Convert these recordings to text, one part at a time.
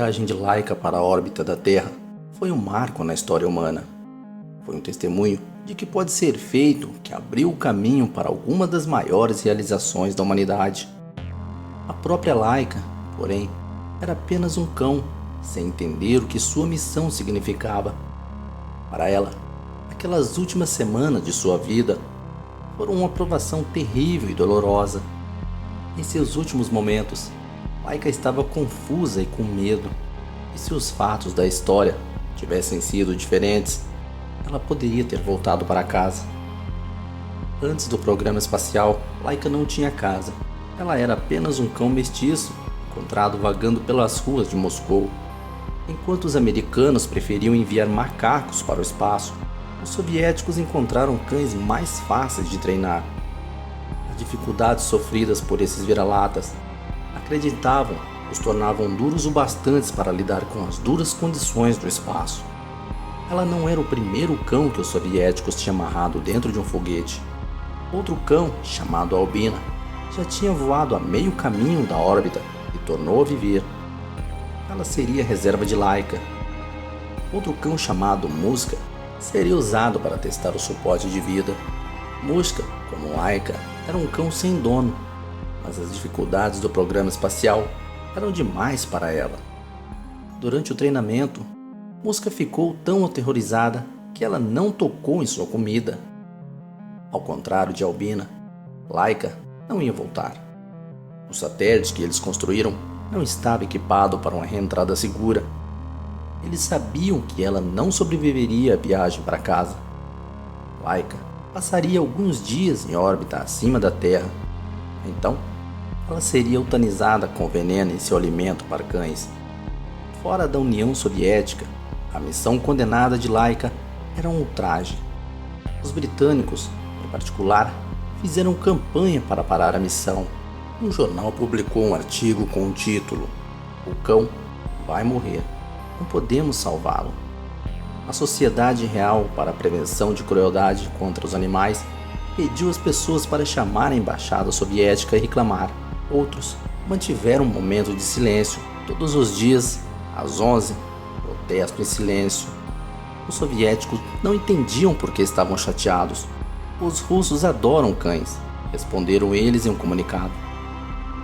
viagem de Laika para a órbita da Terra foi um marco na história humana. Foi um testemunho de que pode ser feito que abriu o caminho para alguma das maiores realizações da humanidade. A própria Laika, porém, era apenas um cão, sem entender o que sua missão significava. Para ela, aquelas últimas semanas de sua vida foram uma provação terrível e dolorosa. Em seus últimos momentos, Laika estava confusa e com medo. E se os fatos da história tivessem sido diferentes, ela poderia ter voltado para casa. Antes do programa espacial, Laika não tinha casa. Ela era apenas um cão mestiço, encontrado vagando pelas ruas de Moscou. Enquanto os americanos preferiam enviar macacos para o espaço, os soviéticos encontraram cães mais fáceis de treinar. As dificuldades sofridas por esses vira-latas acreditavam os tornavam duros o bastante para lidar com as duras condições do espaço. Ela não era o primeiro cão que os soviéticos tinham amarrado dentro de um foguete. Outro cão, chamado Albina, já tinha voado a meio caminho da órbita e tornou a viver. Ela seria a reserva de Laika. Outro cão chamado Muska seria usado para testar o suporte de vida. Muska, como Laika, era um cão sem dono, mas as dificuldades do programa espacial eram demais para ela. Durante o treinamento, Muska ficou tão aterrorizada que ela não tocou em sua comida. Ao contrário de Albina, Laika não ia voltar. O satélite que eles construíram não estava equipado para uma reentrada segura. Eles sabiam que ela não sobreviveria à viagem para casa. Laika passaria alguns dias em órbita acima da Terra. Então, ela seria eutanizada com veneno em seu alimento para cães. Fora da União Soviética, a missão condenada de Laika era um ultraje. Os britânicos, em particular, fizeram campanha para parar a missão. Um jornal publicou um artigo com o título: "O cão vai morrer. Não podemos salvá-lo." A Sociedade Real para a Prevenção de Crueldade contra os Animais pediu às pessoas para chamar a embaixada soviética e reclamar. Outros mantiveram um momento de silêncio. Todos os dias, às 11, protesto em silêncio. Os soviéticos não entendiam por que estavam chateados. "Os russos adoram cães", responderam eles em um comunicado.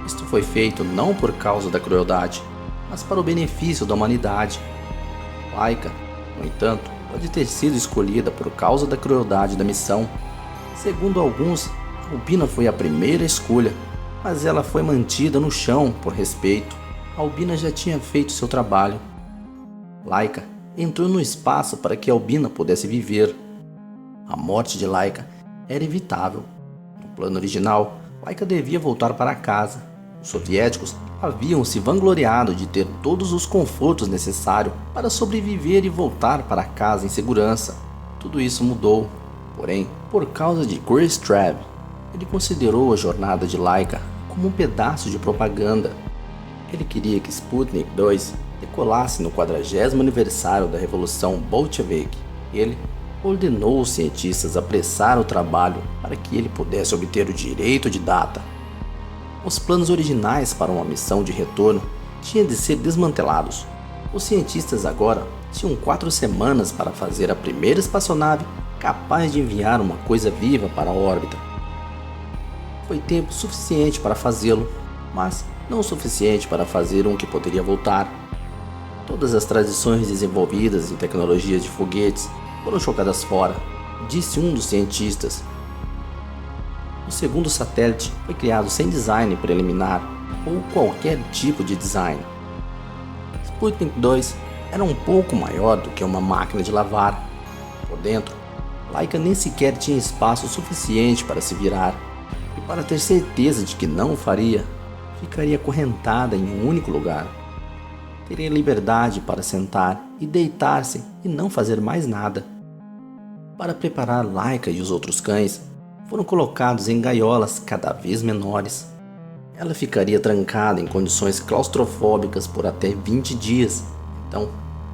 Isto foi feito não por causa da crueldade, mas para o benefício da humanidade. Laika, no entanto, pode ter sido escolhida por causa da crueldade da missão. Segundo alguns, Albina foi a primeira escolha, mas ela foi mantida no chão por respeito. Albina já tinha feito seu trabalho. Laika entrou no espaço para que Albina pudesse viver. A morte de Laika era evitável. No plano original, Laika devia voltar para casa. Os soviéticos haviam se vangloriado de ter todos os confortos necessários para sobreviver e voltar para casa em segurança. Tudo isso mudou, porém, por causa de Khrushchev. Ele considerou a jornada de Laika como um pedaço de propaganda. Ele queria que Sputnik 2 decolasse no 40º aniversário da Revolução Bolchevique. Ele ordenou os cientistas apressar o trabalho para que ele pudesse obter o direito de data. Os planos originais para uma missão de retorno tinham de ser desmantelados. Os cientistas agora tinham 4 semanas para fazer a primeira espaçonave capaz de enviar uma coisa viva para a órbita. Foi tempo suficiente para fazê-lo, mas não o suficiente para fazer um que poderia voltar. Todas as tradições desenvolvidas em tecnologias de foguetes foram jogadas fora, disse um dos cientistas. O segundo satélite foi criado sem design preliminar ou qualquer tipo de design. Sputnik 2 era um pouco maior do que uma máquina de lavar. Por dentro, Laika nem sequer tinha espaço suficiente para se virar, e para ter certeza de que não o faria, ficaria acorrentada em um único lugar. Teria liberdade para sentar e deitar-se e não fazer mais nada. Para preparar Laika e os outros cães, foram colocados em gaiolas cada vez menores. Ela ficaria trancada em condições claustrofóbicas por até 20 dias. Então,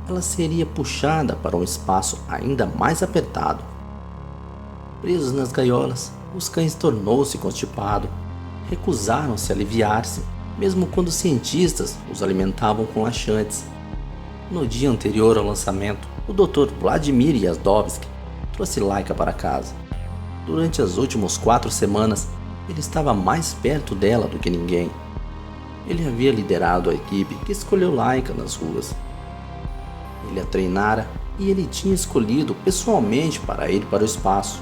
ela seria puxada para um espaço ainda mais apertado. Presos nas gaiolas, os cães tornou-se constipados. Recusaram-se a aliviar-se, mesmo quando os cientistas os alimentavam com laxantes. No dia anterior ao lançamento, o Dr. Vladimir Yazdovsky trouxe Laika para casa. Durante as últimas 4 semanas, ele estava mais perto dela do que ninguém. Ele havia liderado a equipe que escolheu Laika nas ruas. Ele a treinara e ele tinha escolhido pessoalmente para ir para o espaço.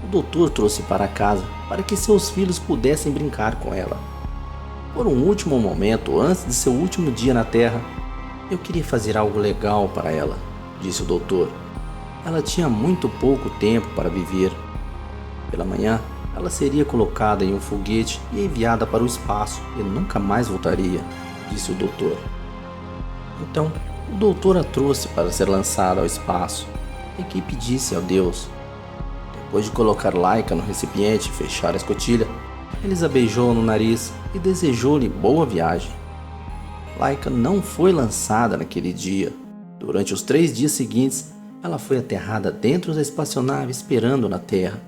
O doutor trouxe para casa para que seus filhos pudessem brincar com ela. Por um último momento, antes de seu último dia na Terra, eu queria fazer algo legal para ela, disse o doutor. Ela tinha muito pouco tempo para viver. Pela manhã, ela seria colocada em um foguete e enviada para o espaço e nunca mais voltaria, disse o doutor. Então, o doutor a trouxe para ser lançada ao espaço. A equipe disse adeus. Depois de colocar Laika no recipiente e fechar a escotilha, eles a beijou no nariz e desejou-lhe boa viagem. Laika não foi lançada naquele dia. Durante os 3 dias seguintes, ela foi aterrada dentro da espaçonave esperando na Terra.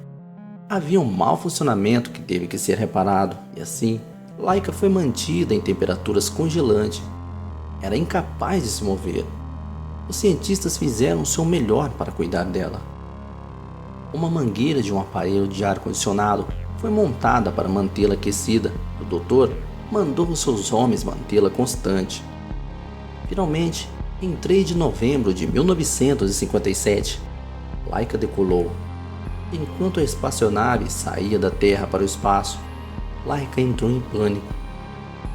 Havia um mau funcionamento que teve que ser reparado e assim, Laika foi mantida em temperaturas congelantes. Era incapaz de se mover. Os cientistas fizeram o seu melhor para cuidar dela. Uma mangueira de um aparelho de ar-condicionado foi montada para mantê-la aquecida. O doutor mandou os seus homens mantê-la constante. Finalmente, em 3 de novembro de 1957, Laika decolou. Enquanto a espaçonave saía da Terra para o espaço, Laika entrou em pânico.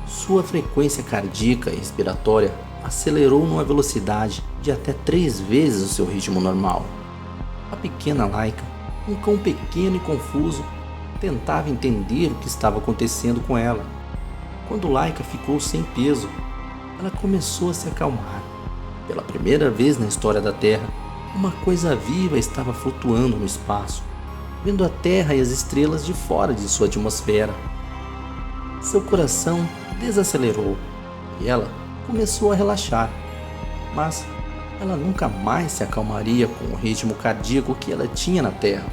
Sua frequência cardíaca e respiratória acelerou numa velocidade de até 3 vezes o seu ritmo normal. A pequena Laika, um cão pequeno e confuso, tentava entender o que estava acontecendo com ela. Quando Laika ficou sem peso, ela começou a se acalmar. Pela primeira vez na história da Terra, uma coisa viva estava flutuando no espaço, vendo a Terra e as estrelas de fora de sua atmosfera. Seu coração desacelerou e ela começou a relaxar, mas ela nunca mais se acalmaria com o ritmo cardíaco que ela tinha na Terra.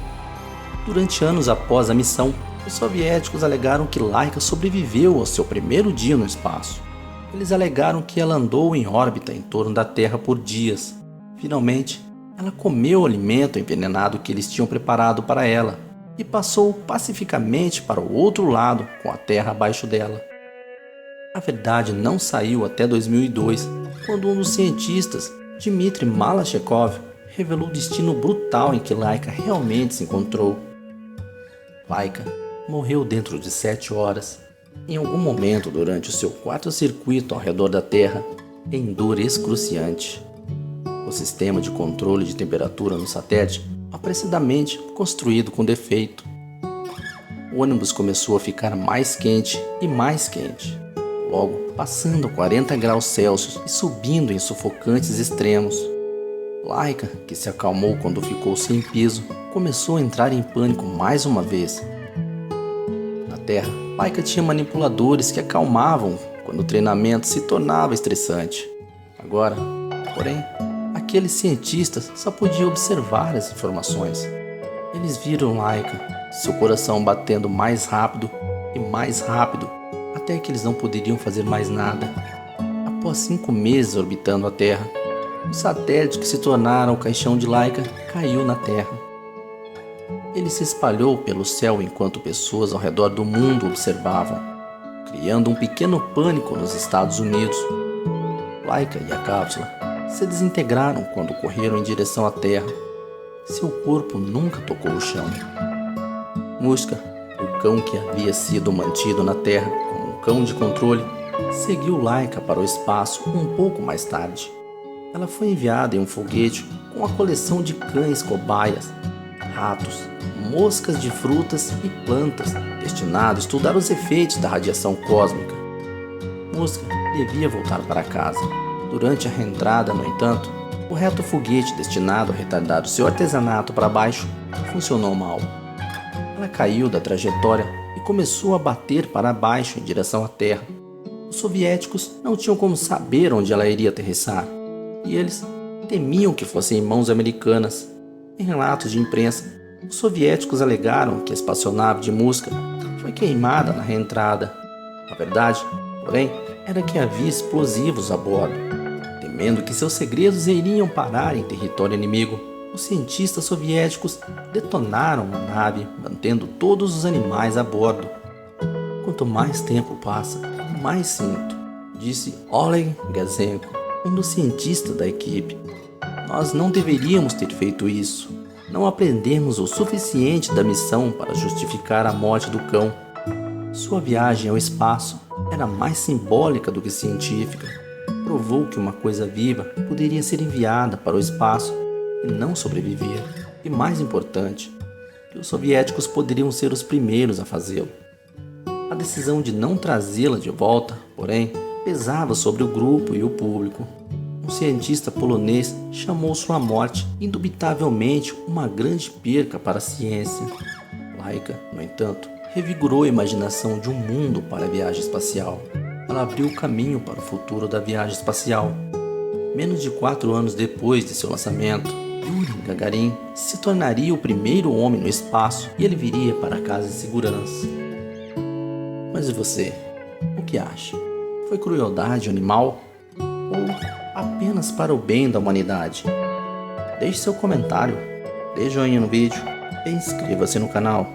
Durante anos após a missão, os soviéticos alegaram que Laika sobreviveu ao seu primeiro dia no espaço. Eles alegaram que ela andou em órbita em torno da Terra por dias. Finalmente, ela comeu o alimento envenenado que eles tinham preparado para ela e passou pacificamente para o outro lado com a Terra abaixo dela. A verdade não saiu até 2002, quando um dos cientistas, Dmitry Malachekov, revelou o destino brutal em que Laika realmente se encontrou. Laika morreu dentro de 7 horas, em algum momento durante o seu quarto circuito ao redor da Terra, em dor excruciante. O sistema de controle de temperatura no satélite, apressadamente construído com defeito. O ônibus começou a ficar mais quente e mais quente, logo passando a 40 graus Celsius e subindo em sufocantes extremos. Laika, que se acalmou quando ficou sem peso, começou a entrar em pânico mais uma vez. Na Terra, Laika tinha manipuladores que acalmavam quando o treinamento se tornava estressante. Agora, porém, aqueles cientistas só podiam observar as informações. Eles viram Laika, seu coração batendo mais rápido e mais rápido, até que eles não poderiam fazer mais nada. Após 5 meses orbitando a Terra, o satélite que se tornara o caixão de Laika caiu na Terra. Ele se espalhou pelo céu enquanto pessoas ao redor do mundo observavam, criando um pequeno pânico nos Estados Unidos. Laika e a cápsula se desintegraram quando correram em direção à Terra. Seu corpo nunca tocou o chão. Muska, o cão que havia sido mantido na Terra como um cão de controle, seguiu Laika para o espaço um pouco mais tarde. Ela foi enviada em um foguete com uma coleção de cães cobaias, ratos, moscas de frutas e plantas, destinado a estudar os efeitos da radiação cósmica. Muska devia voltar para casa. Durante a reentrada, no entanto, o reto foguete destinado a retardar o seu artesanato para baixo funcionou mal. Ela caiu da trajetória e começou a bater para baixo em direção à Terra. Os soviéticos não tinham como saber onde ela iria aterrissar, e eles temiam que fossem em mãos americanas. Em relatos de imprensa, os soviéticos alegaram que a espaçonave de Muska foi queimada na reentrada. A verdade, porém, era que havia explosivos a bordo. temendo que seus segredos iriam parar em território inimigo, os cientistas soviéticos detonaram a nave, mantendo todos os animais a bordo. Quanto mais tempo passa, mais sinto, disse Oleg Gazenko, um dos cientistas da equipe. Nós não deveríamos ter feito isso. Não aprendemos o suficiente da missão para justificar a morte do cão. Sua viagem ao espaço era mais simbólica do que científica. Provou que uma coisa viva poderia ser enviada para o espaço e não sobreviver. E mais importante, que os soviéticos poderiam ser os primeiros a fazê-lo. A decisão de não trazê-la de volta, porém, pesava sobre o grupo e o público. Um cientista polonês chamou sua morte indubitavelmente uma grande perca para a ciência. Laika, no entanto, revigorou a imaginação de um mundo para a viagem espacial. Ela abriu o caminho para o futuro da viagem espacial. Menos de 4 anos depois de seu lançamento, Yuri Gagarin se tornaria o primeiro homem no espaço e ele viria para casa em segurança. Mas e você? O que acha? Foi crueldade animal? Ou apenas para o bem da humanidade? Deixe seu comentário, dê joinha no vídeo e inscreva-se no canal.